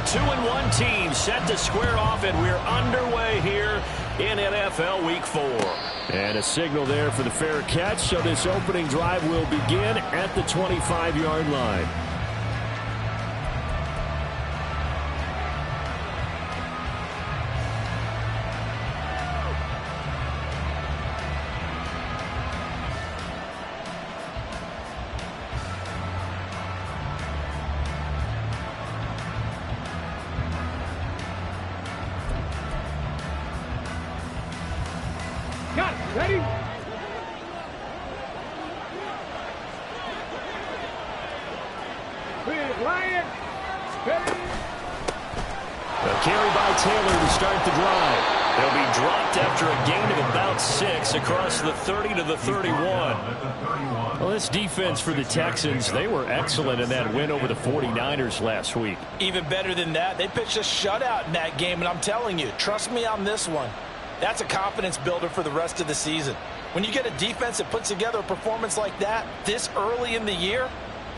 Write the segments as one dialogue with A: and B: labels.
A: 2-1 team set to square off, and we're underway here in NFL Week 4. And a signal there for the fair catch, so this opening drive will begin at the 25-yard line.
B: Ready? Lion. Ready.
A: A carry by Taylor to start the drive. They'll be dropped after a gain of about 6 across the 30 to the 31. Well, this defense for the Texans, they were excellent in that win over the 49ers last week.
C: Even better than that, they pitched a shutout in that game, and I'm telling you, trust me on this one. That's a confidence builder for the rest of the season. When you get a defense that puts together a performance like that this early in the year,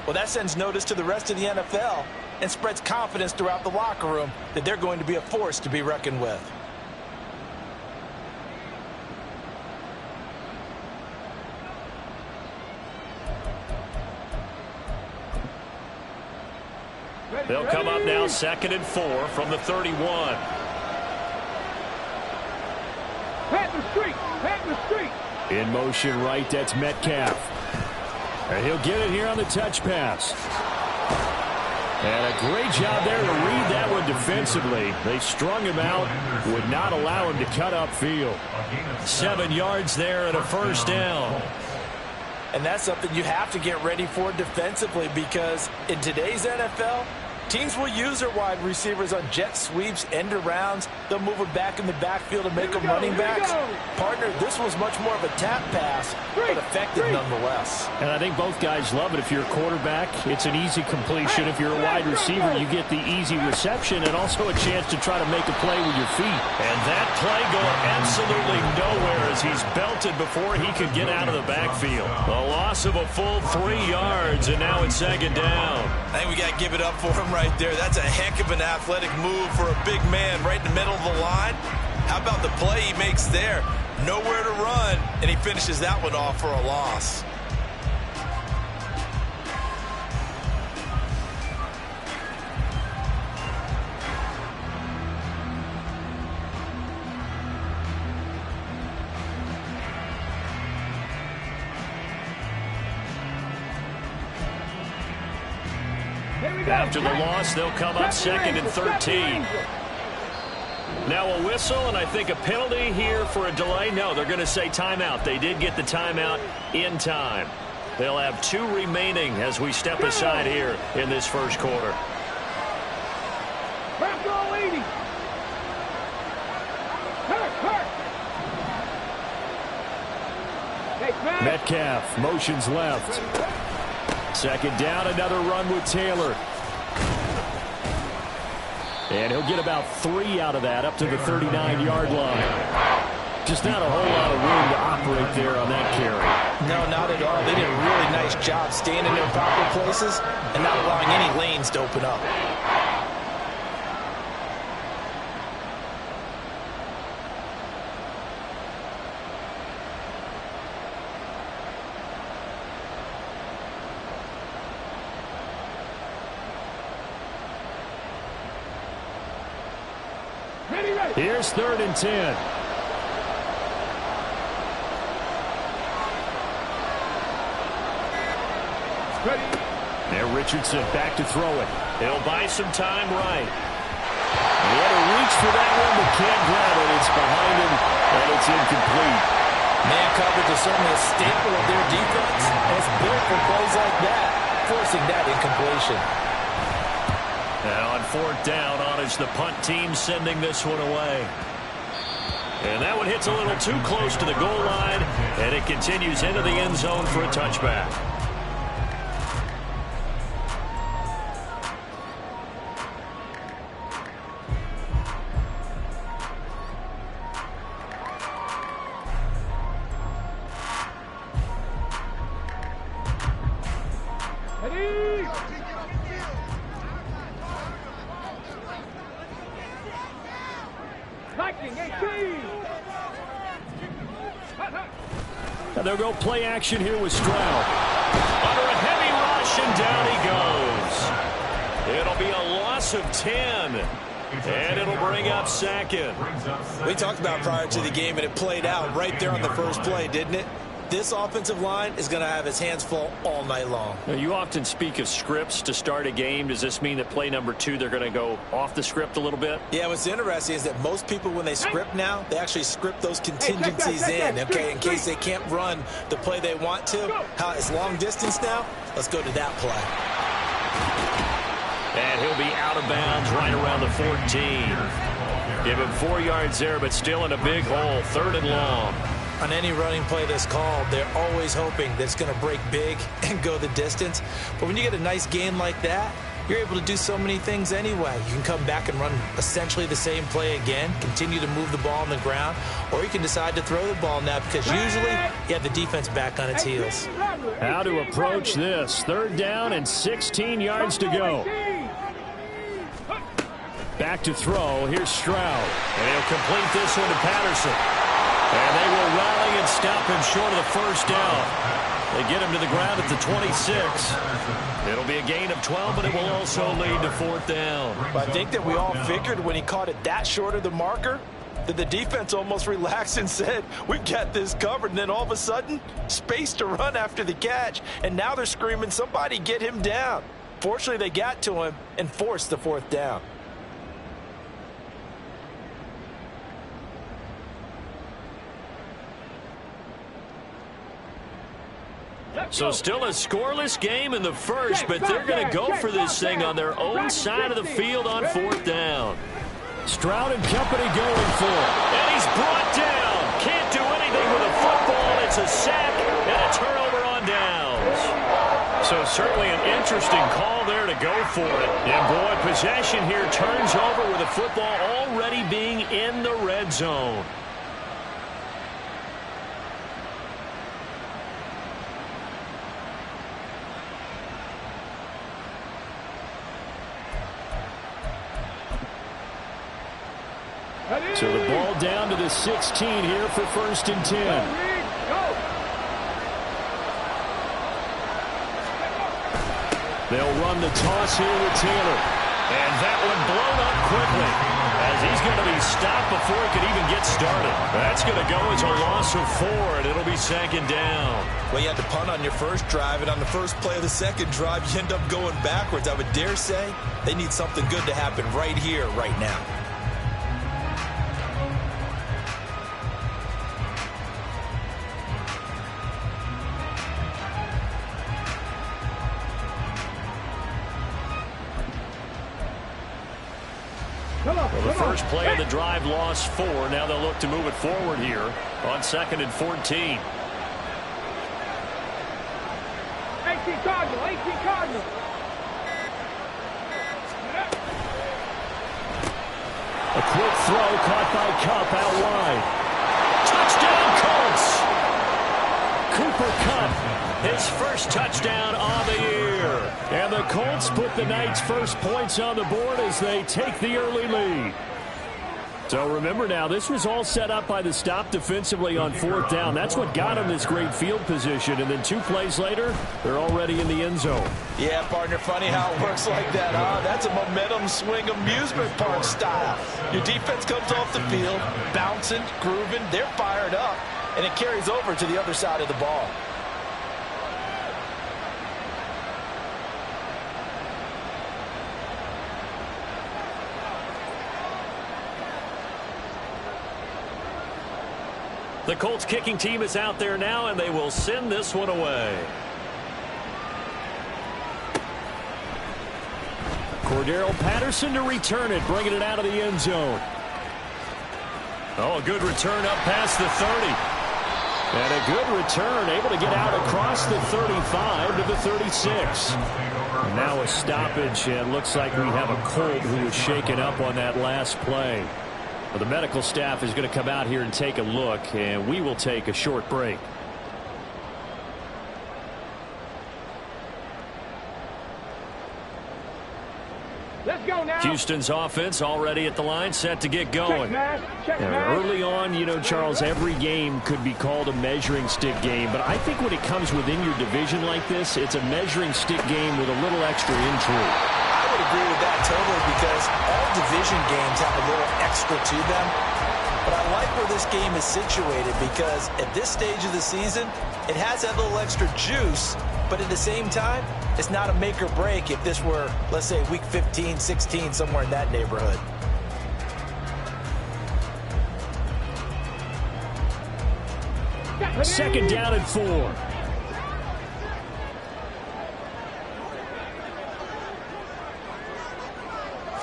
C: well, that sends notice to the rest of the NFL and spreads confidence throughout the locker room that they're going to be a force to be reckoned with.
A: They'll come up now 2nd and 4 from the 31.
B: Pat the street.
A: In motion right, that's Metcalf. And he'll get it here on the touch pass. And a great job there to read that one defensively. They strung him out, would not allow him to cut upfield. 7 yards there and a first down.
C: And that's something you have to get ready for defensively, because in today's NFL, teams will use their wide receivers on jet sweeps, end arounds. They'll move them back in the backfield and make them running backs. Partner, this was much more of a tap pass, but effective nonetheless.
A: And I think both guys love it. If you're a quarterback, it's an easy completion. If you're a wide receiver, you get the easy reception and also a chance to try to make a play with your feet. And that play going absolutely nowhere as he's belted before he could get out of the backfield. A loss of a full 3 yards, and now it's 2nd down.
C: I think we got to give it up for him right there. That's a heck of an athletic move for a big man right in the middle of the line. How about the play he makes there? Nowhere to run, and he finishes that one off for a loss.
A: After the loss, they'll come up 2nd and 13. Now a whistle, and I think a penalty here for a delay. No, they're going to say timeout. They did get the timeout in time. They'll have 2 remaining as we step aside here in this first quarter. Metcalf motions left. 2nd down, another run with Taylor. And he'll get about 3 out of that, up to the 39-yard line. Just not a whole lot of room to operate there on that carry.
C: No, not at all. They did a really nice job staying in their proper places and not allowing any lanes to open up.
A: Here's 3rd and 10. There, Richardson back to throw it. He'll buy some time right. He had to reach for that one, but can't grab it. It's behind him, and it's incomplete.
C: Man coverage is certainly a staple of their defense, and it's built for plays like that, forcing that incompletion.
A: Now on 4th down, on is the punt team sending this one away. And that one hits a little too close to the goal line, and it continues into the end zone for a touchback. And they'll go play action here with Stroud. Under a heavy rush, and down he goes. It'll be a loss of 10. And it'll bring up second.
C: We talked about prior to the game, and it played out right there on the first play, didn't it? This offensive line is going to have its hands full all night long.
A: Now, you often speak of scripts to start a game. Does this mean that play number 2, they're going to go off the script a little bit?
C: Yeah, what's interesting is that most people, when they script now, they actually script those contingencies in, okay, in case they can't run the play they want to. How it's long distance now? Let's go to that play.
A: And he'll be out of bounds right around the 14. Give him 4 yards there, but still in a big hole, 3rd and long.
C: On any running play that's called, they're always hoping that it's going to break big and go the distance. But when you get a nice gain like that, you're able to do so many things anyway. You can come back and run essentially the same play again, continue to move the ball on the ground, or you can decide to throw the ball now because usually you have the defense back on its heels.
A: How to approach this. 3rd down and 16 yards to go. Back to throw. Here's Stroud. And he'll complete this one to Patterson. And they will rally and stop him short of the 1st down. They get him to the ground at the 26. It'll be a gain of 12, but it will also lead to 4th down.
C: But I think that we all figured when he caught it that short of the marker that the defense almost relaxed and said, we've got this covered. And then all of a sudden, space to run after the catch. And now they're screaming, somebody get him down. Fortunately, they got to him and forced the 4th down.
A: So still a scoreless game in the first, but they're going to go for this thing on their own side of the field on 4th down. Stroud and company going for it. And he's brought down. Can't do anything with a football. It's a sack and a turnover on downs. So certainly an interesting call there to go for it. And boy, possession here turns over with the football already being in the red zone. So the ball down to the 16 here for 1st and 10. They'll run the toss here with Taylor. And that one blown up quickly as he's going to be stopped before he can even get started. That's going to go as a loss of 4, and it'll be 2nd down.
C: Well, you had to punt on your first drive, and on the first play of the second drive, you end up going backwards. I would dare say they need something good to happen right here, right now.
A: Well, the first play of the drive lost 4. Now they'll look to move it forward here on 2nd and 14.
B: 18 Cardinal, 18 Cardinal.
A: A quick throw caught by Kupp out wide. Touchdown Colts! Cooper Kupp, his first touchdown of the year. And the Colts put the night's first points on the board as they take the early lead. So remember now, this was all set up by the stop defensively on 4th down. That's what got them this great field position. And then 2 plays later, they're already in the end zone.
C: Yeah, partner, funny how it works like that, huh? That's a momentum swing amusement park style. Your defense comes off the field, bouncing, grooving, they're fired up, and it carries over to the other side of the ball.
A: The Colts kicking team is out there now, and they will send this one away. Cordero Patterson to return it, bringing it out of the end zone. Oh, a good return up past the 30. And a good return, able to get out across the 35 to the 36. And now a stoppage, and looks like we have a Colt who was shaken up on that last play. Well, the medical staff is going to come out here and take a look, and we will take a short break.
B: Let's go now.
A: Houston's offense already at the line, set to get going.
B: Check, man.
A: Early on, you know, Charles, every game could be called a measuring stick game. But I think when it comes within your division like this, it's a measuring stick game with a little extra intrigue.
C: I would agree with that totally because all division games have a little extra to them. But I like where this game is situated because at this stage of the season, it has that little extra juice. But at the same time, it's not a make or break if this were, let's say, week 15, 16, somewhere in that neighborhood.
A: Second down and 4.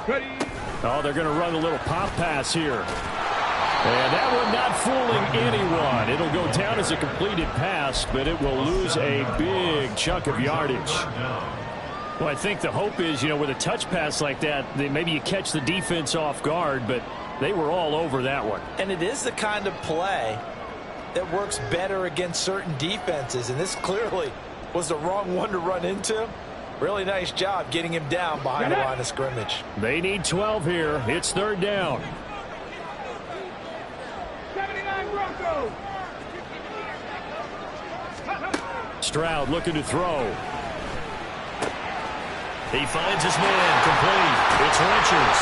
B: Ready.
A: Oh, they're going to run a little pop pass here. And that one not fooling anyone. It'll go down as a completed pass, but it will lose a big chunk of yardage. Well, I think the hope is, you know, with a touch pass like that, maybe you catch the defense off guard, but they were all over that one.
C: And it is the kind of play that works better against certain defenses, and this clearly was the wrong one to run into. Really nice job getting him down behind the line of scrimmage.
A: They need 12 here. It's third down.
B: 79 Broncos.
A: Stroud looking to throw. He finds his man complete. It's Richards.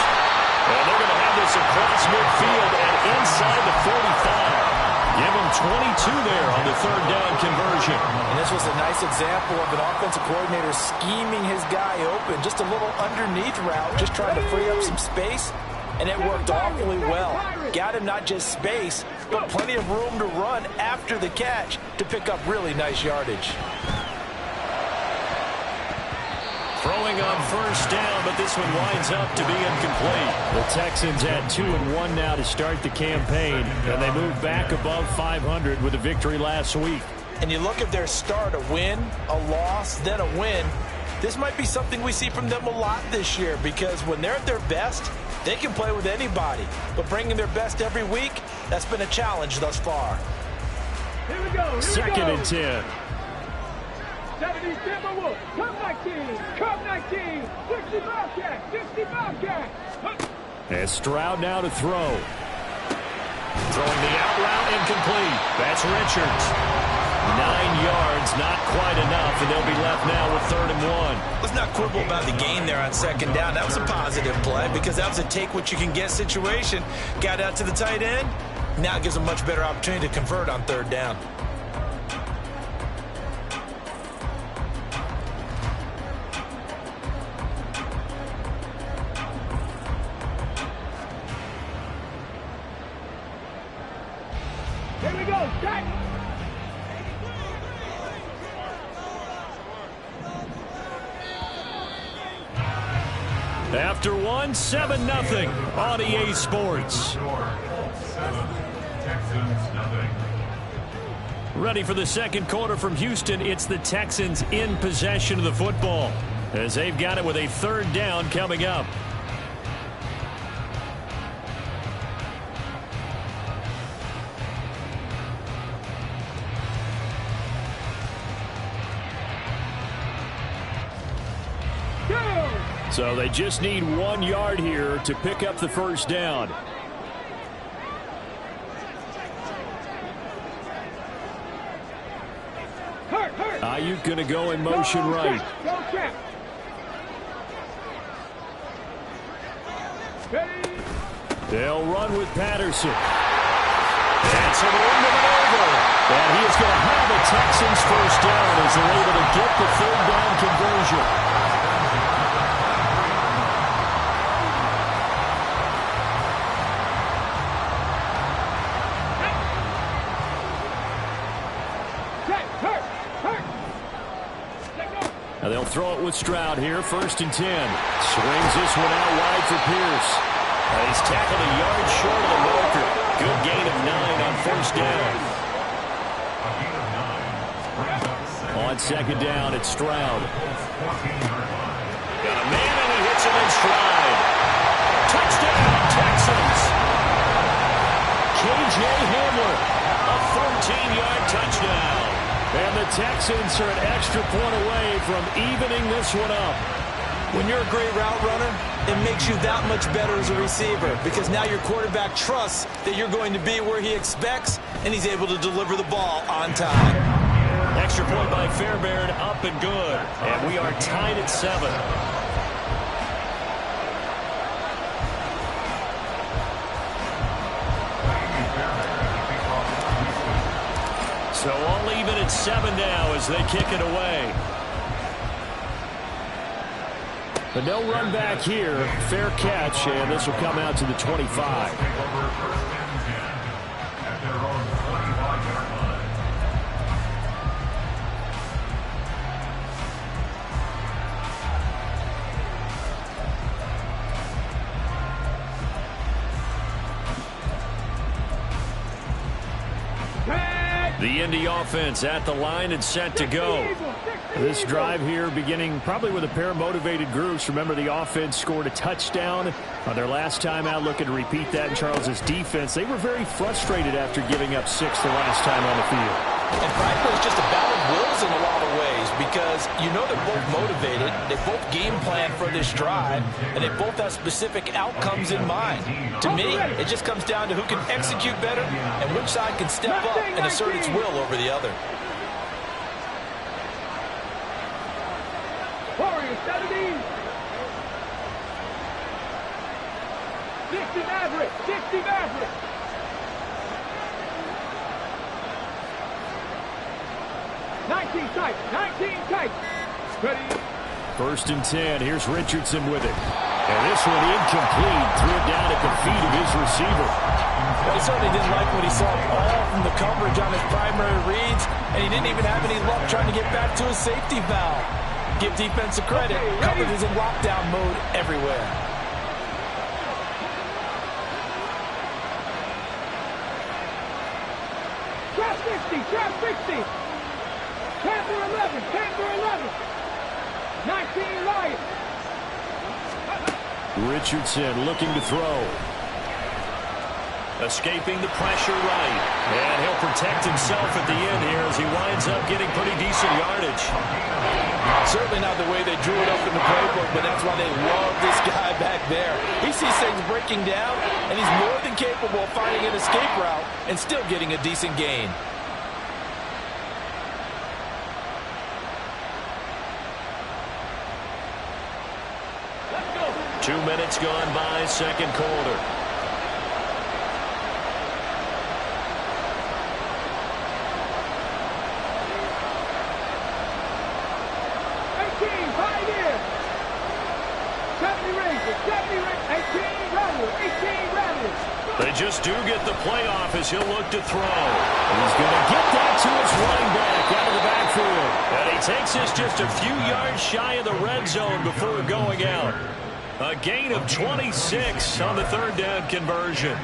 A: And they're going to have this across midfield and inside the 45. Give him 22 there on the third down conversion.
C: And this was a nice example of an offensive coordinator scheming his guy open. Just a little underneath route, just trying to free up some space. And it worked awfully well. Got him not just space, but plenty of room to run after the catch to pick up really nice yardage.
A: Throwing on first down, but this one winds up to be incomplete. The Texans had 2-1 now to start the campaign, and they moved back above 500 with a victory last week.
C: And you look at their start, a win, a loss, then a win. This might be something we see from them a lot this year because when they're at their best, they can play with anybody. But bringing their best every week, that's been a challenge thus far.
B: Here we go.
A: Second and 10.
B: 70 Timberwolves. Come 19. Come 19. 60 Bobcat. 60 Bobcat.
A: And Stroud now to throw. Throwing the out route incomplete. That's Richards. 9 yards, not quite enough, and they'll be left now with 3rd and 1.
C: Let's not quibble about the gain there on second down. That was a positive play because that was a take-what-you-can-get situation. Got out to the tight end. Now it gives a much better opportunity to convert on 3rd down.
B: Here we go. Jack.
A: After one, 7-0 on EA Sports. Ready for the second quarter from Houston. It's the Texans in possession of the football as they've got it with a 3rd down coming up. So they just need 1 yard here to pick up the first down. Ayuk going to go in motion right. They'll run with Patterson. That's a little over. And he is going to have the Texans first down as they're able to get the 3rd down conversion. Now they'll throw it with Stroud here, 1st and 10. Swings this one out wide for Pierce. He's tackled a yard short of the marker. Good gain of 9 on 1st down. On 2nd down, it's Stroud. Got a man and he hits him in stride. Touchdown, Texans. K.J. Hamler, a 14-yard touchdown. And the Texans are an extra point away from evening this one up.
C: When you're a great route runner, it makes you that much better as a receiver because now your quarterback trusts that you're going to be where he expects, and he's able to deliver the ball on time.
A: Extra point by Fairbairn, up and good. And we are tied at 7. So all even at 7 now as they kick it away. But no run back here. Fair catch, and this will come out to the 25. The Indy offense at the line and set to go. This drive here beginning probably with a pair of motivated groups. Remember, the offense scored a touchdown on their last time out, looking to repeat that in Charles's defense. They were very frustrated after giving up 6 the last time on the field.
C: And frankly, it's just a battle of wills in a lot of ways because you know they're both motivated, they both game plan for this drive, and they both have specific outcomes in mind. To me, it just comes down to who can execute better and which side can step up and assert its will over the other.
B: Warriors 70. 60 Maverick. 60 Maverick. 19 tight. 19 tight. Ready.
A: 1st and 10. Here's Richardson with it. And this one incomplete. Threw it down at the feet of his receiver.
C: Well, he certainly didn't like what he saw all from the coverage on his primary reads, and he didn't even have any luck trying to get back to his safety valve. Give defensive credit. Coverage is in lockdown mode everywhere.
B: Trap 60. Trap 60. Camper 11. Camper 11. 19 Lions.
A: Richardson looking to throw. Escaping the pressure right. And he'll protect himself at the end here as he winds up getting pretty decent yardage.
C: Certainly not the way they drew it up in the playbook, but that's why they love this guy back there. He sees things breaking down, and he's more than capable of finding an escape route and still getting a decent gain.
B: Let's go.
A: 2 minutes gone by, second quarter. They just do get the playoff as he'll look to throw. He's going to get that to his running back out of the backfield. And he takes this just a few yards shy of the red zone before going out. A gain of 26 on the 3rd down conversion.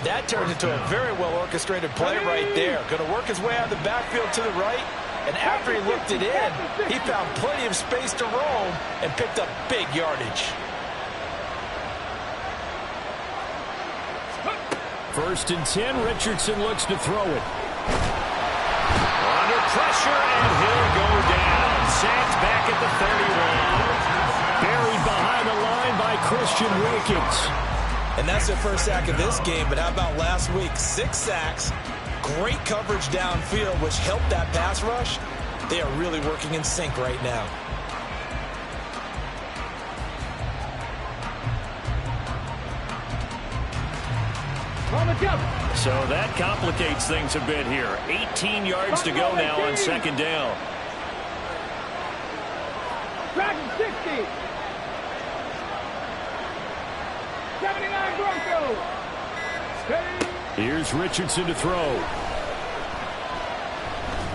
C: That turns into a very well-orchestrated play right there. Going to work his way out of the backfield to the right. And after he looked it in, he found plenty of space to roam and picked up big yardage.
A: 1st and 10, Richardson looks to throw it. Under pressure, and he'll go down. Sacked back at the 31. Buried behind the line by Christian Wilkins.
C: And that's their first sack of this game, but how about last week? 6 sacks, great coverage downfield, which helped that pass rush. They are really working in sync right now.
A: So that complicates things a bit here. 18 yards to go now on 2nd down.
B: Dragon 60. 79 Broncos.
A: Here's Richardson to throw.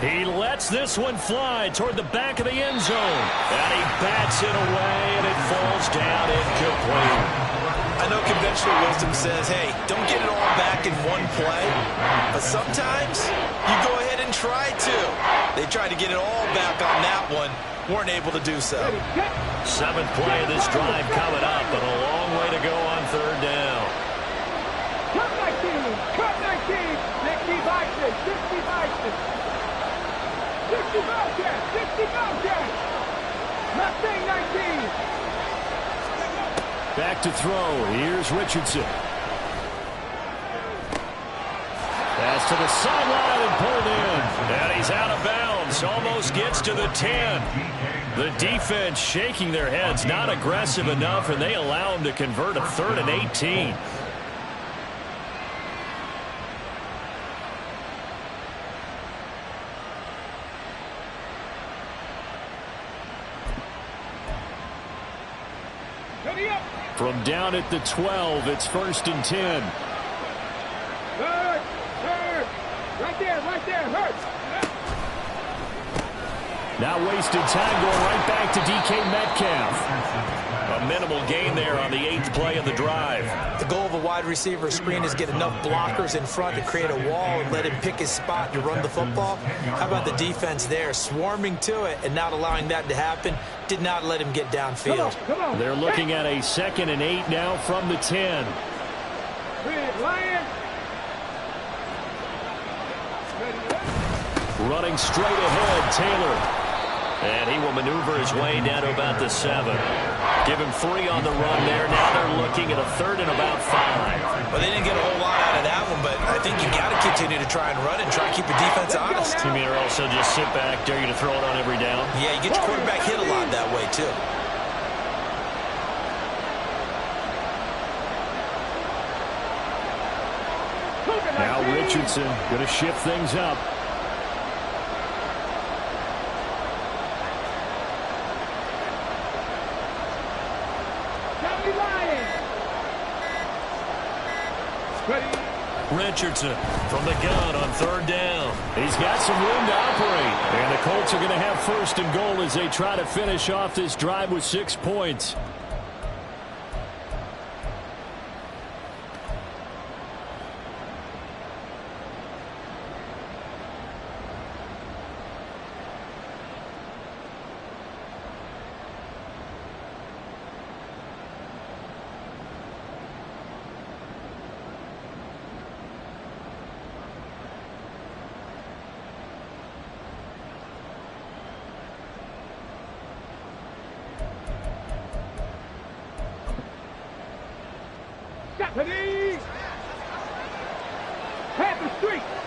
A: He lets this one fly toward the back of the end zone. And he bats it away, and it falls down incomplete.
C: I know conventional wisdom says, hey, don't get it all back in one play. But sometimes you go ahead and try to. They tried to get it all back on that one. Weren't able to do so.
A: 7th play of this drive coming up, and a long way to go on 3rd down.
B: Cut 19. Cut 19. 60 Bison. 60 Bison. 60 Bobcats. 60 Bobcats. Mustang 19.
A: Back to throw. Here's Richardson. Pass to the sideline and pulled in. And he's out of bounds. Almost gets to the 10. The defense shaking their heads. Not aggressive enough, and they allow him to convert a 3rd and 18. From down at the 12, it's 1st and 10.
B: Hurt. Right there, hurt.
A: Now wasted time going right back to DK Metcalf. A minimal gain there on the 8th play of the drive.
C: The goal of a wide receiver screen is get enough blockers in front to create a wall and let him pick his spot to run the football. How about the defense there, swarming to it and not allowing that to happen? Did not let him get downfield.
B: Come on.
A: They're looking at a 2nd and 8 now from the 10.
B: Lion.
A: Running straight ahead, Taylor. And he will maneuver his way down to about the 7. Give him 3 on the run there. Now they're looking at a 3rd and about 5.
C: Well, they didn't get a whole lot out of that one, but I think you got to continue to try and run and try to keep the defense honest.
A: You mean, or also just sit back, dare you to throw it on every down?
C: Yeah, you get your quarterback hit a lot that way, too.
A: Now Richardson going to shift things up. Richardson from the gun on 3rd down. He's got some room to operate. And the Colts are going to have 1st and goal as they try to finish off this drive with 6 points.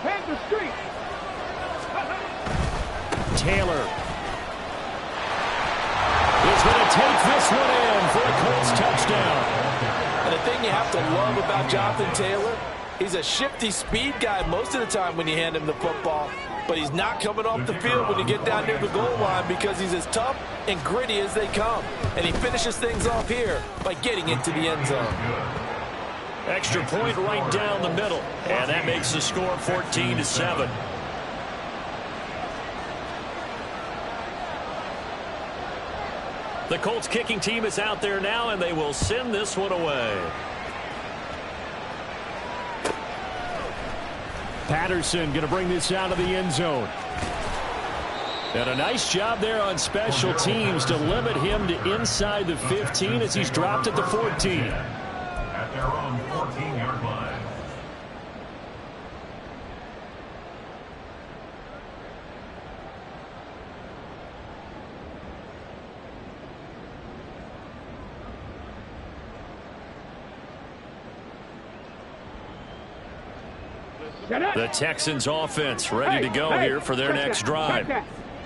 B: Panther Street.
A: Taylor is going to take this one in for a Colts touchdown.
C: And the thing you have to love about Jonathan Taylor, he's a shifty speed guy most of the time when you hand him the football. But he's not coming off the field when you get down near the goal line because he's as tough and gritty as they come. And he finishes things off here by getting into the end zone.
A: Extra point right down the middle. And that makes the score 14-7. The Colts kicking team is out there now, and they will send this one away. Patterson going to bring this out of the end zone. And a nice job there on special teams to limit him to inside the 15 as he's dropped at the 14.
D: At their own 14-yard line.
A: The Texans offense ready to go here for their next drive.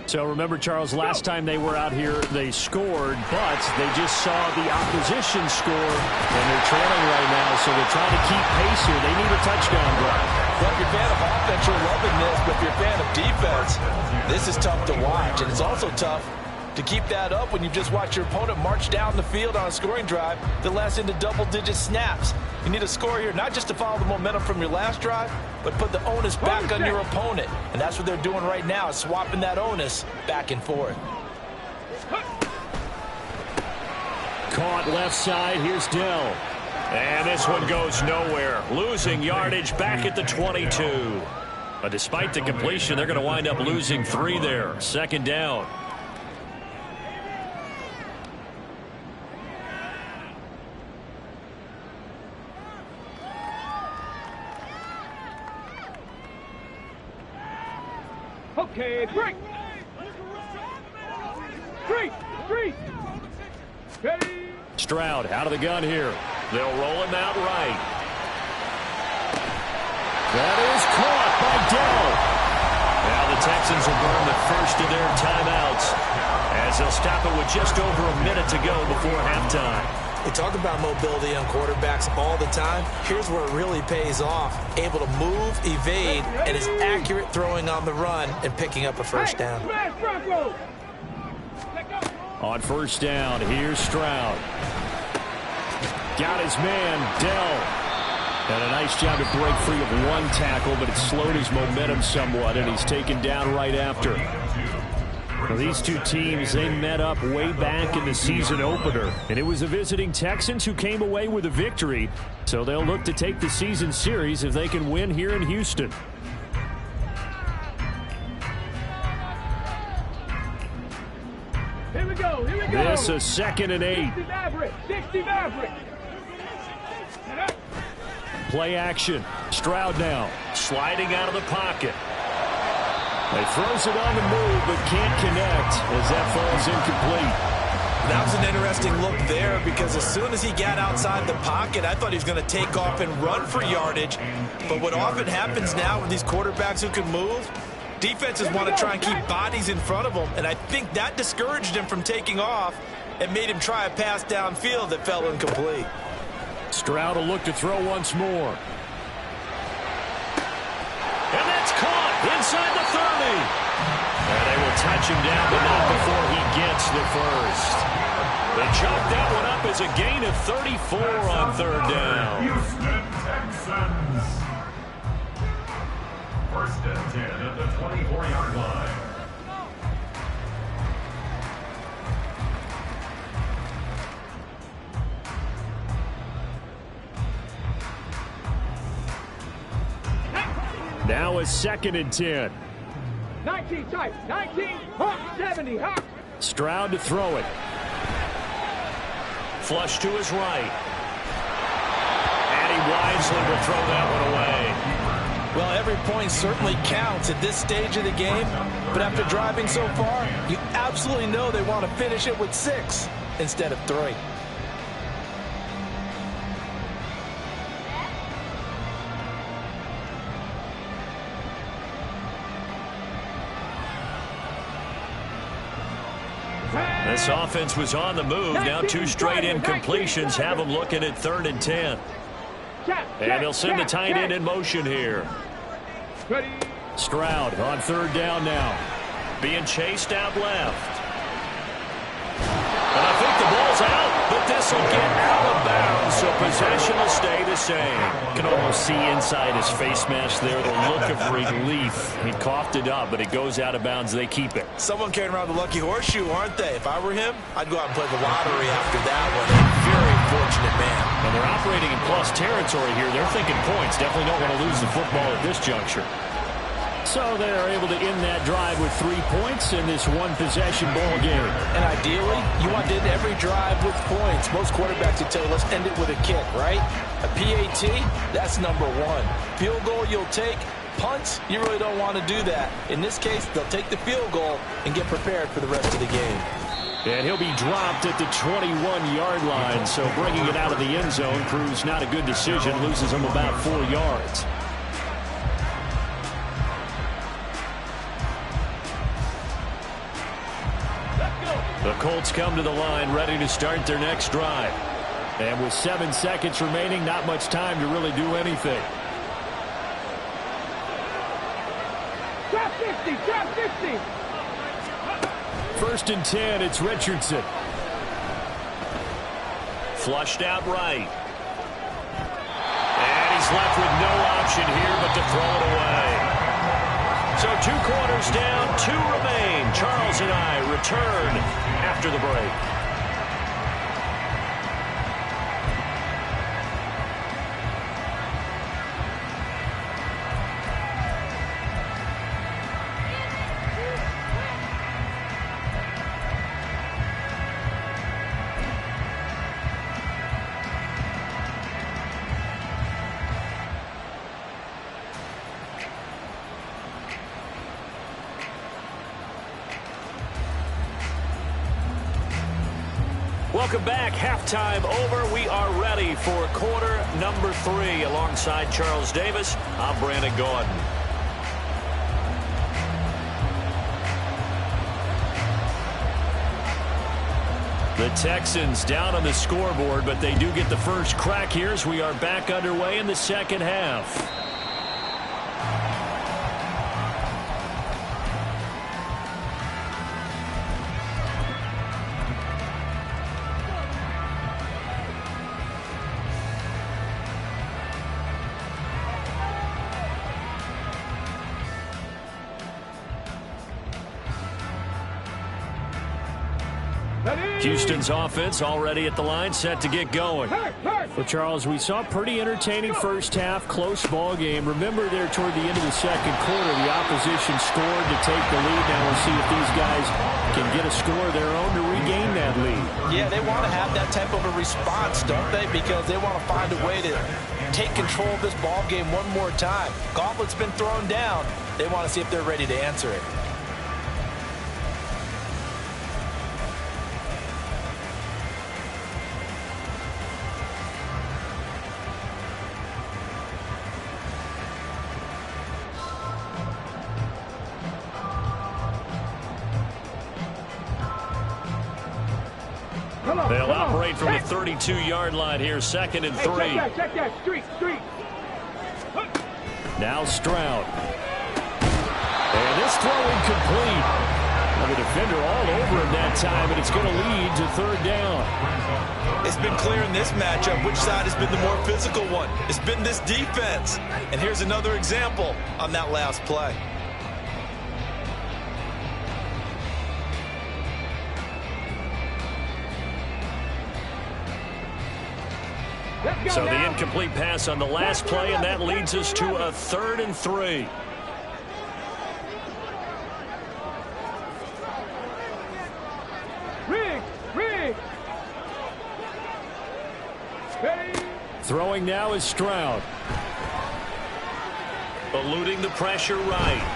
A: So remember, Charles, last time they were out here, they scored, but they just saw the opposition score, and they're trailing right now, so they're trying to keep pace here. They need a touchdown drive.
C: Well, if you're a fan of offense, you're loving this, but if you're a fan of defense, this is tough to watch, and it's also tough to keep that up when you've just watched your opponent march down the field on a scoring drive that lasts into double-digit snaps. You need a score here, not just to follow the momentum from your last drive, but put the onus back on your opponent. And that's what they're doing right now, is swapping that onus back and forth.
A: Caught left side. Here's Dell. And this one goes nowhere. Losing yardage back at the 22. But despite the completion, they're going to wind up losing 3 there. Second down.
B: Okay, break. Street. Ready.
A: Stroud out of the gun here. They'll roll him out right. That is caught by Dell. Now the Texans will burn the first of their timeouts as they'll stop it with just over a minute to go before halftime.
C: We talk about mobility on quarterbacks all the time. Here's where it really pays off. Able to move, evade, and is accurate throwing on the run and picking up a first down.
A: On first down, here's Stroud. Got his man, Dell. And a nice job to break free of one tackle, but it slowed his momentum somewhat, and he's taken down right after. Well, these two teams, they met up way back in the season opener, and it was the visiting Texans who came away with a victory, so they'll look to take the season series if they can win here in Houston.
B: Here we go.
A: This is 2nd and 8.
B: 60 Maverick.
A: Play action. Stroud now sliding out of the pocket. He throws it on the move but can't connect as that falls incomplete.
C: That was an interesting look there because as soon as he got outside the pocket, I thought he was going to take off and run for yardage. But what often happens now with these quarterbacks who can move, defenses want to try and keep bodies in front of them, and I think that discouraged him from taking off and made him try a pass downfield that fell incomplete.
A: Stroud will look to throw once more. And that's caught inside the 30. And they will touch him down, but not before he gets the first. They chalk that one up as a gain of 34 on 3rd down.
D: Houston Texans. 1st and 10 at the 24-yard line.
A: Now a 2nd and 10.
B: 19 tight. 19. Hawk 70. Hawk.
A: Stroud to throw it. Flush to his right. And he wisely will throw that one away.
C: Well, every point certainly counts at this stage of the game, but after driving so far, you absolutely know they want to finish it with 6 instead of 3.
A: This offense was on the move. Now 2 straight incompletions have them looking at 3rd and 10. And they'll send the tight end in motion here. Stroud on 3rd down now. Being chased out left. And I think the ball's out, but this will get out of bounds, so possession will stay the same. You can almost see inside his face mask there the look of relief. He coughed it up, but it goes out of bounds. They keep it.
C: Someone carrying around the lucky horseshoe, aren't they? If I were him, I'd go out and play the lottery after that one. Very fortunate man.
A: And they're operating in plus territory here. They're thinking points. Definitely don't want to lose the football at this juncture. So they're able to end that drive with 3 points in this one-possession ball game.
C: And ideally, you want to end every drive with points. Most quarterbacks would tell you, let's end it with a kick, right? A PAT, that's number 1. Field goal you'll take. Punts, you really don't want to do that. In this case, they'll take the field goal and get prepared for the rest of the game.
A: And he'll be dropped at the 21-yard line, so bringing it out of the end zone proves not a good decision. Loses him about 4 yards. The Colts come to the line ready to start their next drive. And with 7 seconds remaining, not much time to really do anything.
B: Drop 50. Drop 50.
A: 1st and 10, it's Richardson. Flushed out right. And he's left with no option here but to throw it away. So 2 quarters down, 2 remain. Charles and I return after the break. Welcome back. Halftime over. We are ready for quarter number 3. Alongside Charles Davis, I'm Brandon Gordon. The Texans down on the scoreboard, but they do get the first crack here as we are back underway in the second half. Houston's offense already at the line, set to get going. Well, Charles, we saw a pretty entertaining first half, close ball game. Remember there toward the end of the second quarter, the opposition scored to take the lead. Now we'll see if these guys can get a score of their own to regain that lead.
C: Yeah, they want to have that type of a response, don't they? Because they want to find a way to take control of this ball game one more time. Gauntlet's been thrown down. They want to see if they're ready to answer it.
A: They'll operate from the 32-yard line here, 2nd and 3.
B: Check that. Street.
A: Now Stroud. And this throw incomplete. The defender all over him that time, and it's going to lead to 3rd down.
C: It's been clear in this matchup which side has been the more physical one. It's been this defense. And here's another example on that last play.
A: So the incomplete pass on the last play, and that leads us to a 3rd and 3.
B: Rig. Ready.
A: Throwing now is Stroud. Eluding the pressure right.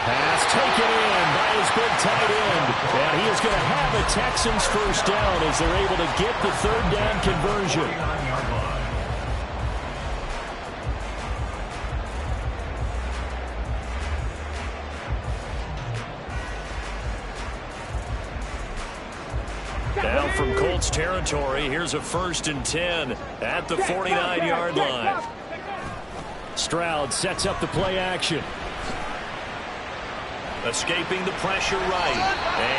A: Pass taken in by his big tight end. And he is going to have a Texans first down as they're able to get the 3rd down conversion. Down from Colts territory, here's a 1st and 10 at the 49-yard line. Stroud sets up the play action. Escaping the pressure right.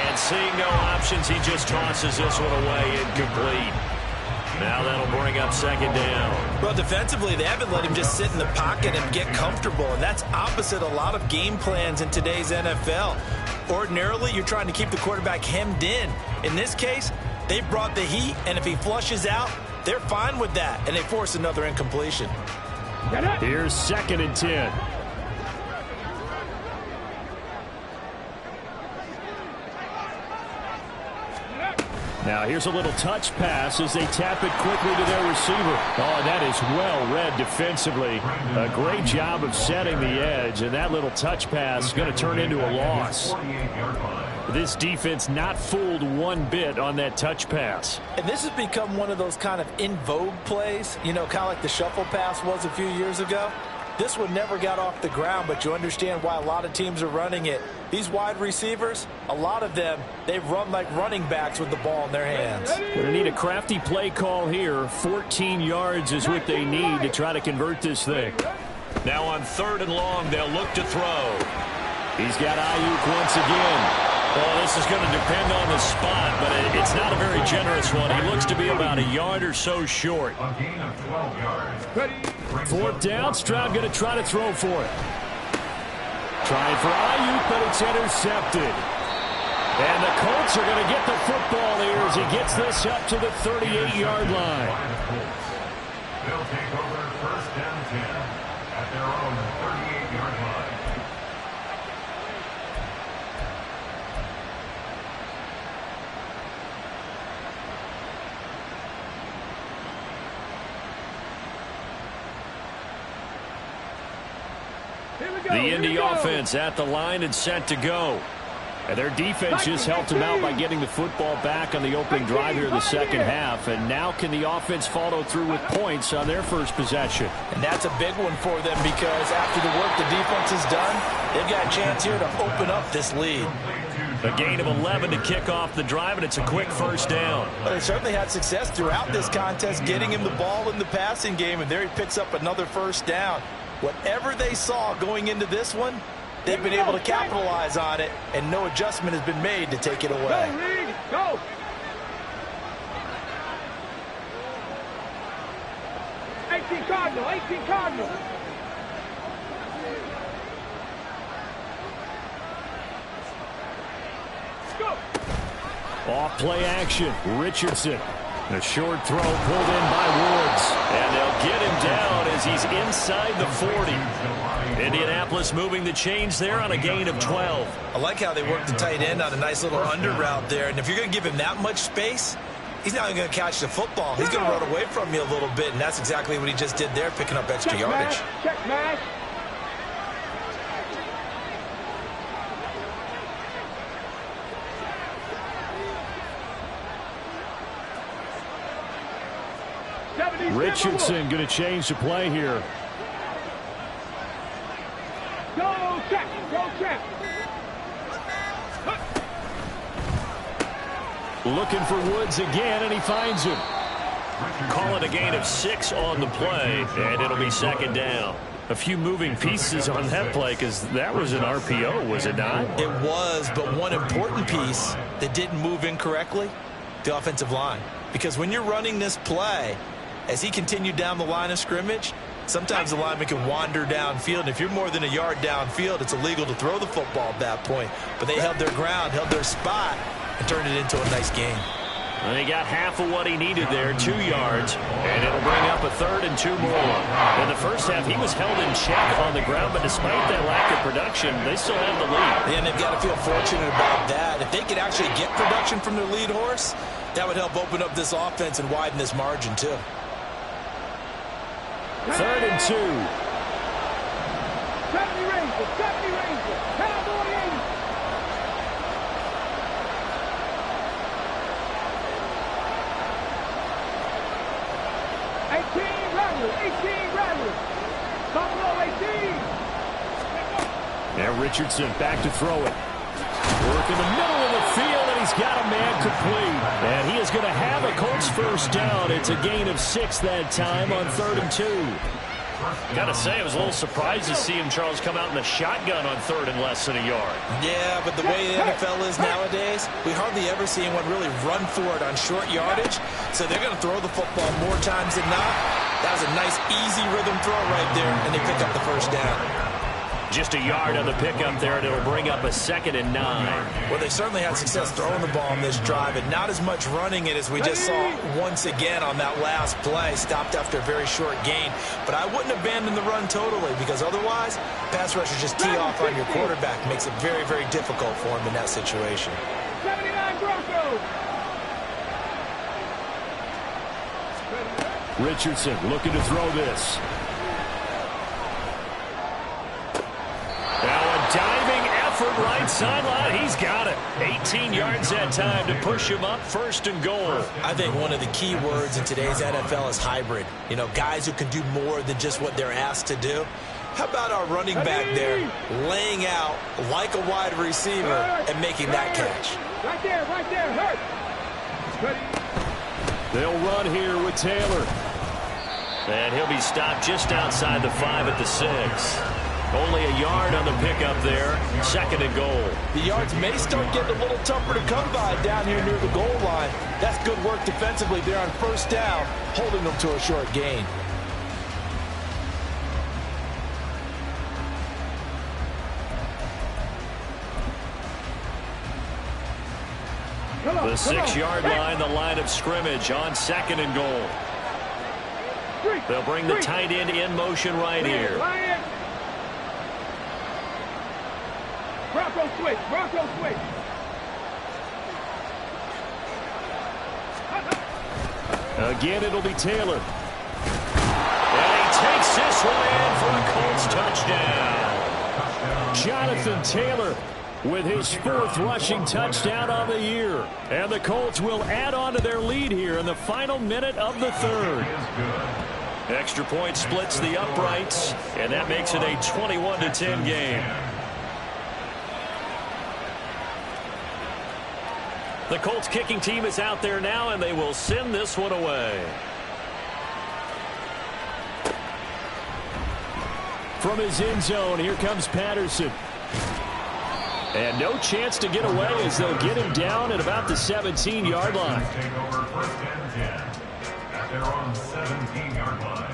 A: And seeing no options, he just tosses this one away, incomplete. Now that'll bring up 2nd down.
C: Well, defensively, they haven't let him just sit in the pocket and get comfortable, and that's opposite a lot of game plans in today's NFL. Ordinarily, you're trying to keep the quarterback hemmed in. In this case, they brought the heat, and if he flushes out, they're fine with that, and they force another incompletion.
A: Here's 2nd and 10. Now here's a little touch pass as they tap it quickly to their receiver. Oh, that is well read defensively. A great job of setting the edge, and that little touch pass is going to turn into a loss. This defense not fooled one bit on that touch pass.
C: And this has become one of those kind of in vogue plays, you know, kind of like the shuffle pass was a few years ago. This one never got off the ground, but you understand why a lot of teams are running it. These wide receivers, a lot of them, they run like running backs with the ball in their hands.
A: Going to need a crafty play call here. 14 yards is what they need to try to convert this thing. Now on 3rd and long, they'll look to throw. He's got Ayuk once again. Well, this is going to depend on the spot, but it's not a very generous one. He looks to be about a yard or so short.
D: A gain of 12 yards.
A: 4th down, Stroud going to try to throw for it. Trying for Ayuk, but it's intercepted. And the Colts are going to get the football here as he gets this up to the 38-yard line.
D: They'll take over 1st and 10 at their own 38-yard line.
A: The Indy offense at the line and set to go. And their defense just helped them out by getting the football back on the opening drive here in the second half. And now can the offense follow through with points on their first possession?
C: And that's a big one for them because after the work the defense has done, they've got a chance here to open up this lead.
A: A gain of 11 to kick off the drive, and it's a quick first down.
C: Well, they certainly had success throughout this contest getting him the ball in the passing game, and there he picks up another first down. Whatever they saw going into this one, they've been able to capitalize on it, and no adjustment has been made to take it away.
B: Go, Reed, go. Cardinal, 18 Cardinal. Go.
A: Off play action, Richardson. A short throw pulled in by Woods. And they'll get him down as he's inside the 40. Indianapolis moving the chains there on a gain of 12.
C: I like how they work the tight end on a nice little under route there. And if you're going to give him that much space, he's not going to catch the football. He's going to run away from you a little bit, and that's exactly what he just did there, picking up extra yardage.
B: Check, man.
A: Richardson going to change the play here.
B: Go check, go check.
A: Looking for Woods again, and he finds him. Calling a gain of 6 on the play, and it'll be second down. A few moving pieces on that play because that was an RPO, was it not?
C: It was, but one important piece that didn't move incorrectly, the offensive line. Because when you're running this play, as he continued down the line of scrimmage, sometimes the lineman can wander downfield. And if you're more than a yard downfield, it's illegal to throw the football at that point. But they held their ground, held their spot, and turned it into a nice game.
A: And he got half of what he needed there, 2 yards, and it'll bring up a 3rd and 2 more. In the first half, he was held in check on the ground, but despite that lack of production, they still have the lead.
C: And they've got to feel fortunate about that. If they could actually get production from their lead horse, that would help open up this offense and widen this margin, too.
A: 3rd and 2.
B: 70 Rangers, 70 Rangers. Cowboy 80. Buffalo 18.
A: Now Richardson back to throw it. Work in the middle of the field, and he's got a man complete. And he is going to have a Colts first down. It's a gain of 6 that time on 3rd and 2. Got to say, I was a little surprised to see him, Charles, come out in the shotgun on 3rd and less than a yard.
C: Yeah, but the way the NFL is nowadays, we hardly ever see anyone really run for it on short yardage. So they're going to throw the football more times than not. That was a nice, easy rhythm throw right there, and they pick up the first down.
A: Just a yard on the pickup there, and it'll bring up a 2nd and 9.
C: Well, they certainly had success throwing the ball on this drive, and not as much running it as we just saw once again on that last play. Stopped after a very short gain. But I wouldn't abandon the run totally, because otherwise, pass rushers just tee off on your quarterback. Makes it very, very difficult for him in that situation.
B: 79 Broncos.
A: Richardson looking to throw this. Now a diving effort right sideline. He's got it. 18 yards that time to push him up 1st and goal.
C: I think one of the key words in today's NFL is hybrid. You know, guys who can do more than just what they're asked to do. How about our running back there laying out like a wide receiver and making that catch?
B: Right there, hurt.
A: They'll run here with Taylor. And he'll be stopped just outside the 5 at the 6. Only a yard on the pickup there. 2nd and goal.
C: The yards may start getting a little tougher to come by down here near the goal line. That's good work defensively there on 1st down, holding them to a short gain.
A: The 6-yard line, the line of scrimmage on 2nd and goal. They'll bring the tight end in motion right here.
B: Bronco switch.
A: Again, it'll be Taylor. And he takes this one in for a Colts touchdown. Jonathan Taylor with his 4th rushing touchdown on the year. And the Colts will add on to their lead here in the final minute of the 3rd. Extra point splits the uprights, and that makes it a 21-10 game. The Colts kicking team is out there now, and they will send this one away. From his end zone, here comes Patterson. And no chance to get away as they'll get him down at about the 17-yard line.
D: Take over 1st and 10 at their own 17-yard line.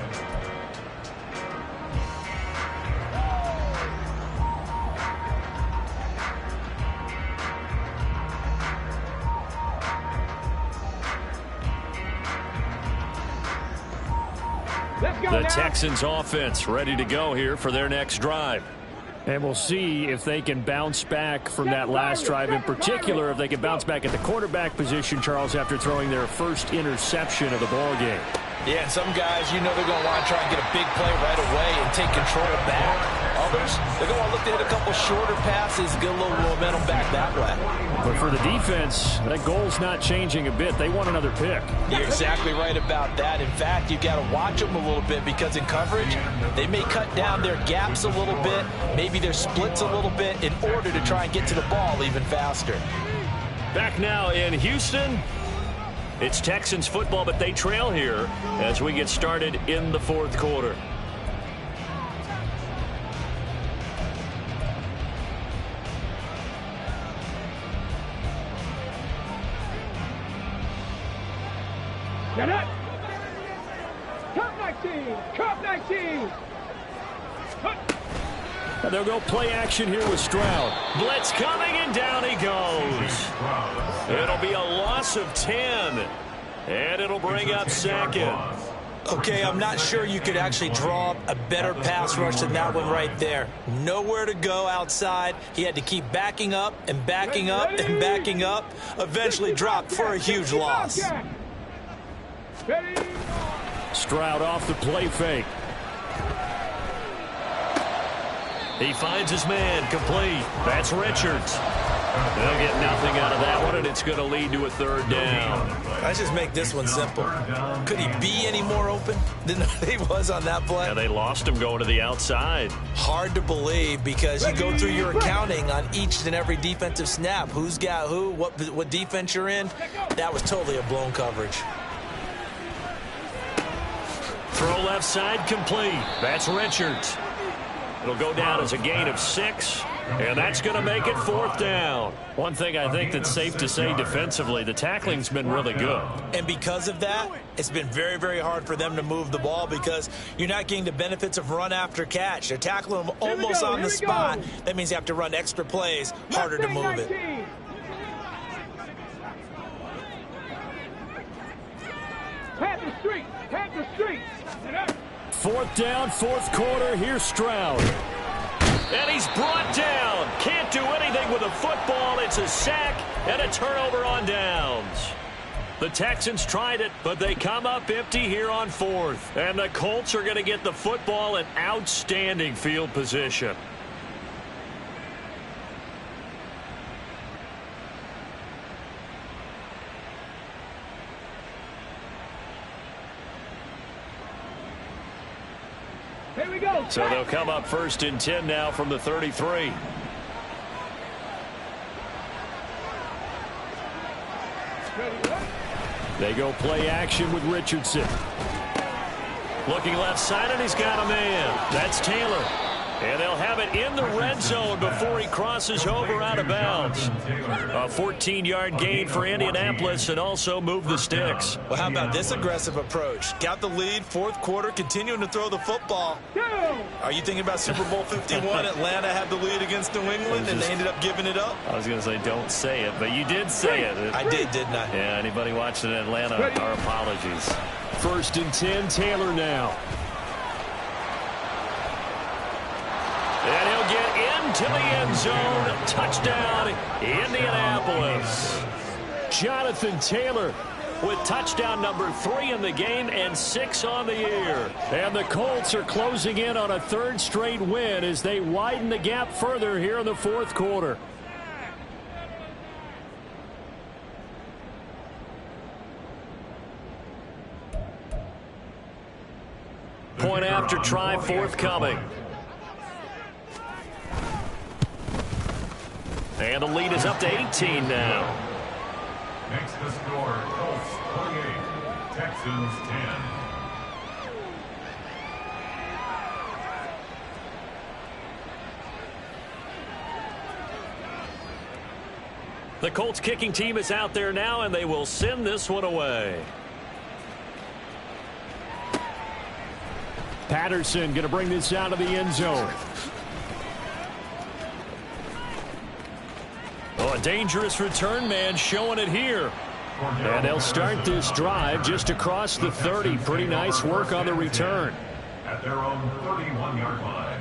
A: The Texans offense ready to go here for their next drive. And we'll see if they can bounce back from that last drive, in particular if they can bounce back at the quarterback position, Charles, after throwing their first interception of the ball game.
C: Yeah, and some guys, you know, they're going to want to try and get a big play right away and take control back. Others, they're going to want to look to hit a couple shorter passes, get a little momentum back that way.
A: But for the defense, that goal's not changing a bit. They want another pick.
C: You're exactly right about that. In fact, you've got to watch them a little bit because in coverage, they may cut down their gaps a little bit, maybe their splits a little bit in order to try and get to the ball even faster.
A: Back now in Houston. It's Texans football, but they trail here as we get started in the 4th quarter.
B: Get up! Cup 19! Cup 19!
A: And they'll go play action here with Stroud. Blitz coming, and down he goes. It'll be a loss of 10, and it'll bring up 2nd.
C: Okay, I'm not sure you could actually draw up a better pass rush than that one right there. Nowhere to go outside. He had to keep backing up and backing up and backing up. Eventually dropped for a huge loss.
A: Stroud off the play fake. He finds his man, complete. That's Richards. They'll get nothing out of that one, and it's going to lead to a 3rd down.
C: Let's just make this one simple. Could he be any more open than he was on that play?
A: Yeah, they lost him going to the outside.
C: Hard to believe because you go through your accounting on each and every defensive snap. Who's got who, what defense you're in. That was totally a blown coverage.
A: Throw left side, complete. That's Richards. It'll go down as a gain of 6, and that's going to make it 4th down. One thing I think that's safe to say defensively, the tackling's been really good.
C: And because of that, it's been very, very hard for them to move the ball because you're not getting the benefits of run after catch. They're tackling them almost on the spot. That means you have to run extra plays, harder to move it.
B: Head the street! Head the street!
A: 4th down, 4th quarter. Here's Stroud. And he's brought down. Can't do anything with a football. It's a sack and a turnover on downs. The Texans tried it, but they come up empty here on 4th. And the Colts are going to get the football in outstanding field position.
B: Here we go.
A: So they'll come up 1st and 10 now from the 33. They go play action with Richardson. Looking left side, and he's got a man. That's Taylor. And they'll have it in the red zone before he crosses over out of bounds. A 14-yard gain for Indianapolis and also move the sticks.
C: Well, how about this aggressive approach? Got the lead, 4th quarter, continuing to throw the football. Are you thinking about Super Bowl 51? Atlanta had the lead against New England, and they ended up giving it up?
A: I was going to say don't say it, but you did say it.
C: I did, didn't I?
A: Yeah, anybody watching Atlanta, our apologies. 1st and 10, Taylor now. And he'll get into the end zone. Touchdown, Indianapolis. Jonathan Taylor with touchdown number 3 in the game and 6 on the year. And the Colts are closing in on a 3rd straight win as they widen the gap further here in the 4th quarter. 2-point after try forthcoming. And the lead is up to 18 now.
D: Makes the score Colts 28, Texans 10.
A: The Colts kicking team is out there now, and they will send this one away. Patterson going to bring this out of the end zone. Oh, a dangerous return man showing it here. And they'll start this drive just across the 30. Pretty nice work on the return.
D: At their own 31-yard line.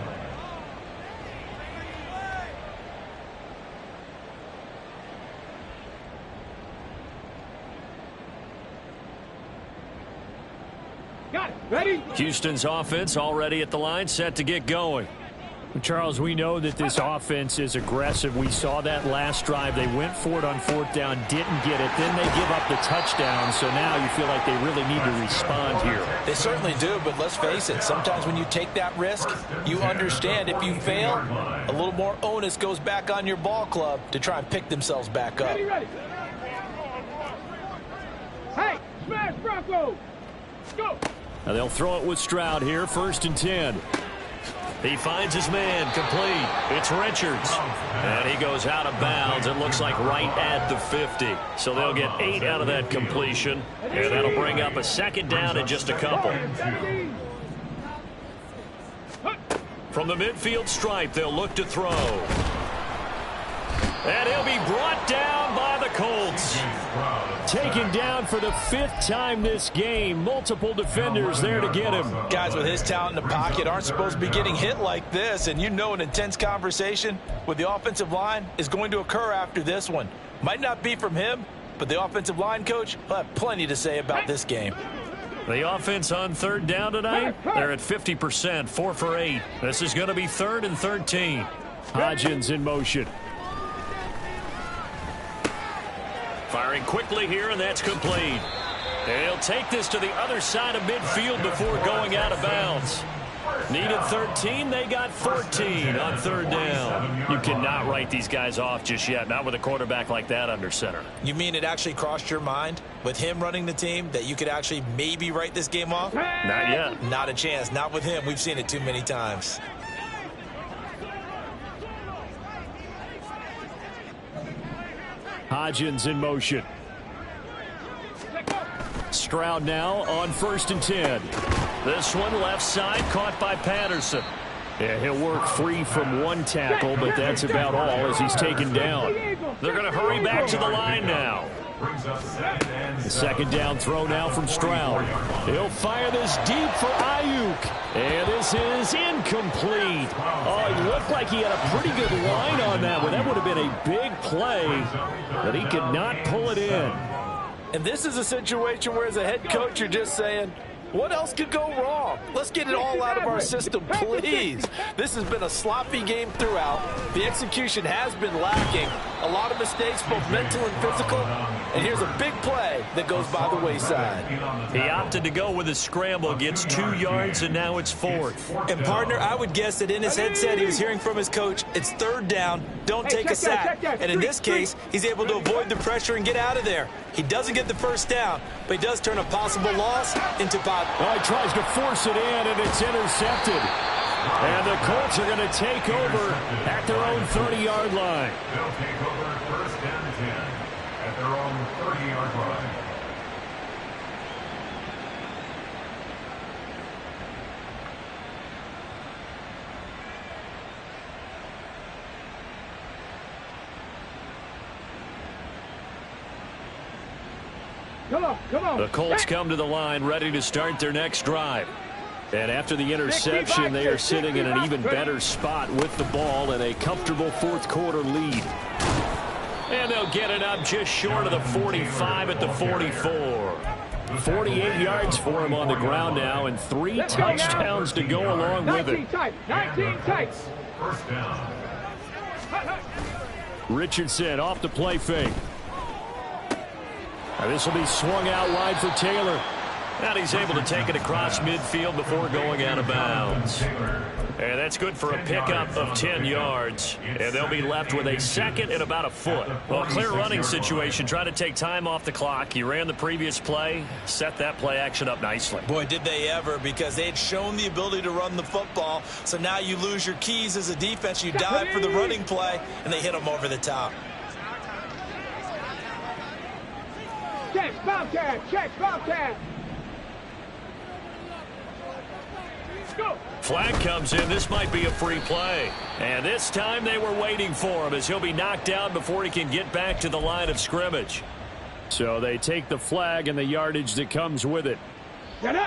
B: Got it. Ready?
A: Houston's offense already at the line, set to get going.
E: Charles, we know that this offense is aggressive. We saw that last drive. They went for it on fourth down, didn't get it. Then they give up the touchdown. So now you feel like they really need to respond here.
C: They certainly do, but let's face it. Sometimes when you take that risk, you understand if you fail, a little more onus goes back on your ball club to try and pick themselves back up.
B: Ready, ready. Hey, smash Bronco. Go.
A: Now they'll throw it with Stroud here, 1st and 10. He finds his man, complete. It's Richards. And he goes out of bounds. It looks like right at the 50. So they'll get 8 out of that completion. And that'll bring up a 2nd down and just a couple. From the midfield stripe, they'll look to throw. And he'll be brought down by the Colts.
E: Taken down for the 5th time this game. Multiple defenders there to get him.
C: Guys with his talent in the pocket aren't supposed to be getting hit like this. And you know an intense conversation with the offensive line is going to occur after this one. Might not be from him, but the offensive line coach will have plenty to say about this game.
A: The offense on 3rd down tonight, they're at 50%, 4 for 8. This is going to be 3rd and 13.
E: Hodgins in motion.
A: Firing quickly here, and that's complete. They'll take this to the other side of midfield before going out of bounds. Needed 13, they got 14 on 3rd down.
E: You cannot write these guys off just yet, not with a quarterback like that under center.
C: You mean it actually crossed your mind with him running the team that you could actually maybe write this game off?
E: Not yet.
C: Not a chance. Not with him. We've seen it too many times.
E: Hodgins in motion. Stroud now on 1st and 10.
A: This one left side caught by Patterson.
E: Yeah, he'll work free from one tackle, but that's about all as he's taken down.
A: They're going to hurry back to the line now.
E: The 2nd down throw now from Stroud. He'll fire this deep for Ayuk. And this is incomplete. Oh, it looked like he had a pretty good line on that one. That would have been a big play, but he could not pull it in.
C: And this is a situation where as a head coach, you're just saying, what else could go wrong? Let's get it all out of our system, please. This has been a sloppy game throughout. The execution has been lacking. A lot of mistakes, both mental and physical. And here's a big play that goes by the wayside.
A: He opted to go with a scramble, gets 2 yards, and now it's 4th.
C: And, partner, I would guess that in his headset he was hearing from his coach, it's 3rd down, don't take a sack. And in this case, he's able to avoid the pressure and get out of there. He doesn't get the 1st down, but he does turn a possible loss into about...
E: Oh, he tries to force it in, and it's intercepted. And the Colts are going to take over at their own 30-yard line.
D: They'll take over 1st and 10 at their own 30-yard line.
B: Come on.
A: The Colts come to the line ready to start their next drive. And after the interception, they are sitting in an even better spot with the ball and a comfortable 4th quarter lead. And they'll get it up just short of the 45 at the 44. 48 yards for him on the ground now and 3 touchdowns to go along with it.
B: 19 tights.
D: 1st down.
E: Richardson off the play fake. Now this will be swung out wide for Taylor. And he's able to take it across midfield before going out of bounds. And that's good for a pickup of 10 yards. And they'll be left with a second and about a foot. Well, clear running situation. Try to take time off the clock. He ran the previous play, set that play action up nicely.
C: Boy, did they ever, because they had shown the ability to run the football. So now you lose your keys as a defense. You dive for the running play, and they hit them over the top.
B: Check, Bobcat, check, Bobcat. Go.
E: Flag comes in. This might be a free play. And this time they were waiting for him as he'll be knocked down before he can get back to the line of scrimmage. So they take the flag and the yardage that comes with it.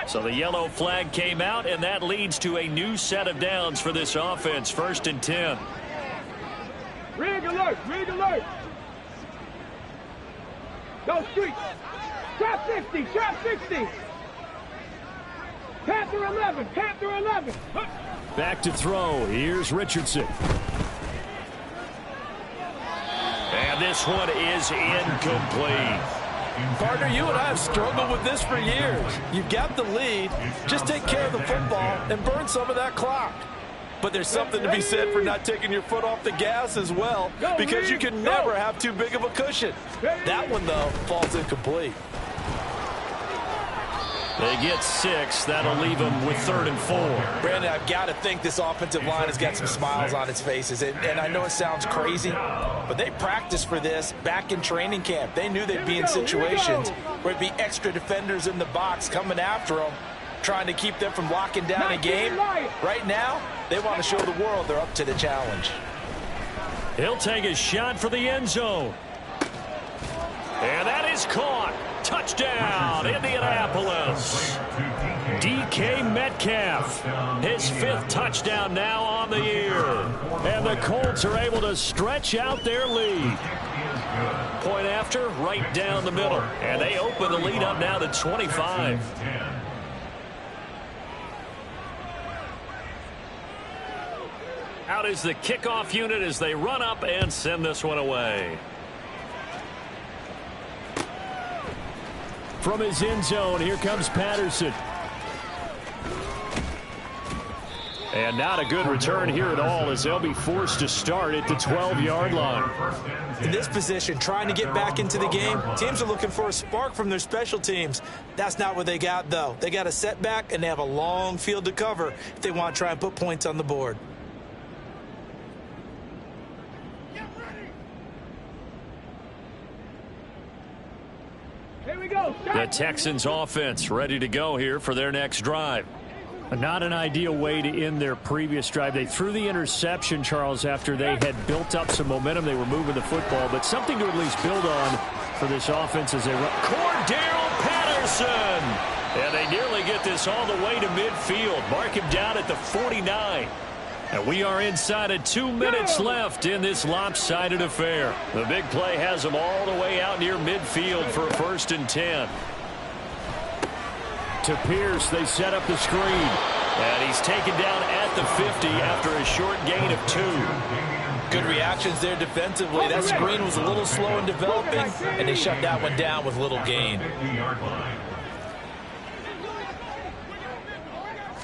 E: So the yellow flag came out, and that leads to a new set of downs for this offense. 1st and 10.
B: Rig alert, rig alert. Go street. Trap 60, trap 60. Panther 11, Panther 11.
E: Back to throw. Here's Richardson. And this one is incomplete.
C: Partner, you and I have struggled with this for years. You've got the lead. Just take care of the football and burn some of that clock. But there's something to be said for not taking your foot off the gas as well, because you can never have too big of a cushion. That one, though, falls incomplete.
E: They get 6. That'll leave them with 3rd and 4.
C: Brandon, I've got to think this offensive line has got some smiles on its faces. And I know it sounds crazy, but they practiced for this back in training camp. They knew they'd be in situations where it'd be extra defenders in the box coming after them, trying to keep them from locking down a game. Right now, they want to show the world they're up to the challenge.
E: He'll take a shot for the end zone. And that is caught. Touchdown, Indianapolis. DK Metcalf, his 5th touchdown now on the year. And the Colts are able to stretch out their lead. Point after, right down the middle. And they open the lead up now to 25. Out is the kickoff unit as they run up and send this one away. From his end zone, here comes Patterson. And not a good return here at all, as they'll be forced to start at the 12-yard line.
C: In this position, trying to get back into the game, teams are looking for a spark from their special teams. That's not what they got, though. They got a setback, and they have a long field to cover if they want to try and put points on the board.
E: The Texans offense ready to go here for their next drive. Not an ideal way to end their previous drive. They threw the interception, Charles, after they had built up some momentum. They were moving the football, but something to at least build on for this offense as they run. Cordell Patterson! And they nearly get this all the way to midfield. Mark him down at the 49. And we are inside of 2 minutes left in this lopsided affair. The big play has them all the way out near midfield for a 1st and 10. To Pierce, they set up the screen. And he's taken down at the 50 after a short gain of 2.
C: Good reactions there defensively. That screen was a little slow in developing, and they shut that one down with little gain.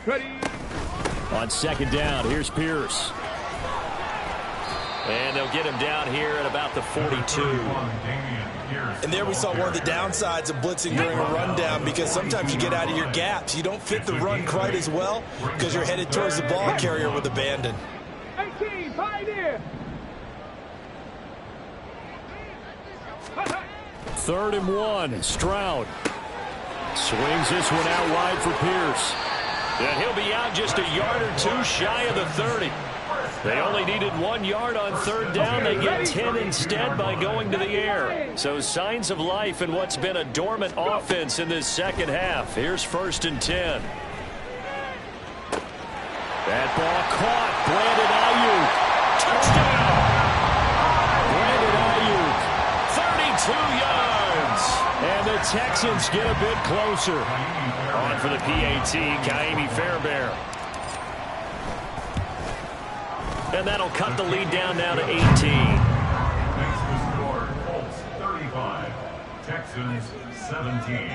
B: Ready.
E: On 2nd down, here's Pierce. And they'll get him down here at about the 42.
C: And there we saw one of the downsides of blitzing during a rundown, because sometimes you get out of your gaps. You don't fit the run quite as well because you're headed towards the ball carrier with abandon.
B: 18, Pioneer.
E: 3rd and 1, Stroud. Swings this one out wide for Pierce. And he'll be out just a yard or 2 shy of the 30. They only needed 1 yard on 3rd down. They get 10 instead by going to the air. So signs of life in what's been a dormant offense in this second half. Here's 1st and 10. That ball caught. Brandon Ayuk. Touchdown! Brandon Ayuk. 32 yards. And the Texans get a bit closer. On for the PAT, Kaimi Fairbairn. And that'll cut the lead down now to 18.
D: Makes the score Colts 35, Texans 17.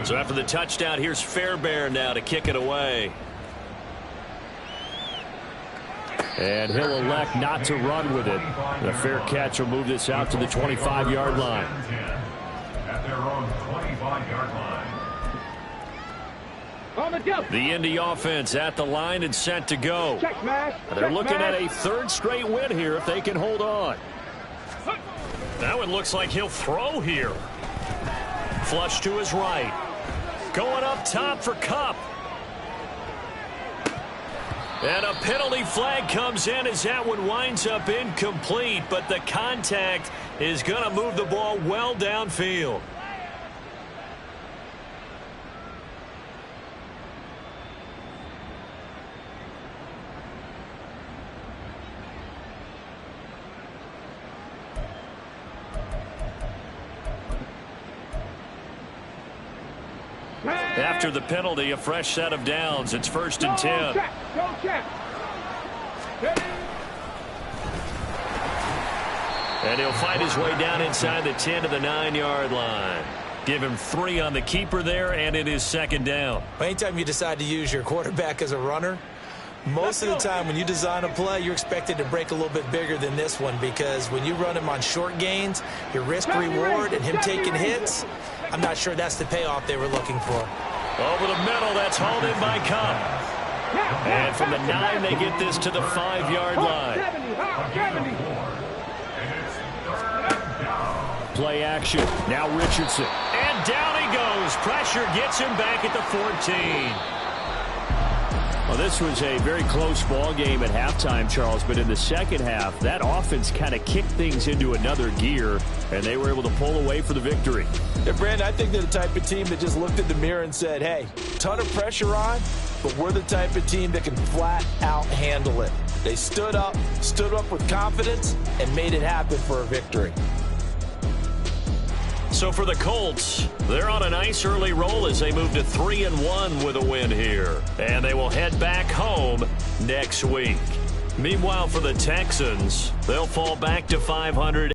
E: So after the touchdown, here's Fairbairn now to kick it away. And he'll elect not to run with it. The fair catch will move this out to the 25-yard line.
D: At their own 25-yard line.
E: The Indy offense at the line and set to go. They're looking at a third straight win here if they can hold on. That one looks like he'll throw here. Flush to his right. Going up top for Kupp. And a penalty flag comes in as that one winds up incomplete, but the contact is going to move the ball well downfield. After the penalty, a fresh set of downs. It's 1st and 10. And he'll fight his way down inside the 10 to the 9-yard line. Give him 3 on the keeper there, and it is 2nd down.
C: Anytime you decide to use your quarterback as a runner, most of the time when you design a play, you're expected to break a little bit bigger than this one, because when you run him on short gains, your risk-reward and him taking hits, I'm not sure that's the payoff they were looking for.
E: Over the middle, that's hauled in by Kupp. And from the 9, they get this to the 5-yard line. Play action. Now Richardson. And down he goes. Pressure gets him back at the 14. Well, this was a very close ball game at halftime, Charles, but in the second half, that offense kind of kicked things into another gear, and they were able to pull away for the victory.
C: Yeah, Brandon, I think they're the type of team that just looked in the mirror and said, hey, ton of pressure on, but we're the type of team that can flat out handle it. They stood up with confidence, and made it happen for a victory.
E: So for the Colts, they're on a nice early roll as they move to 3-1 with a win here. And they will head back home next week. Meanwhile, for the Texans, they'll fall back to 500.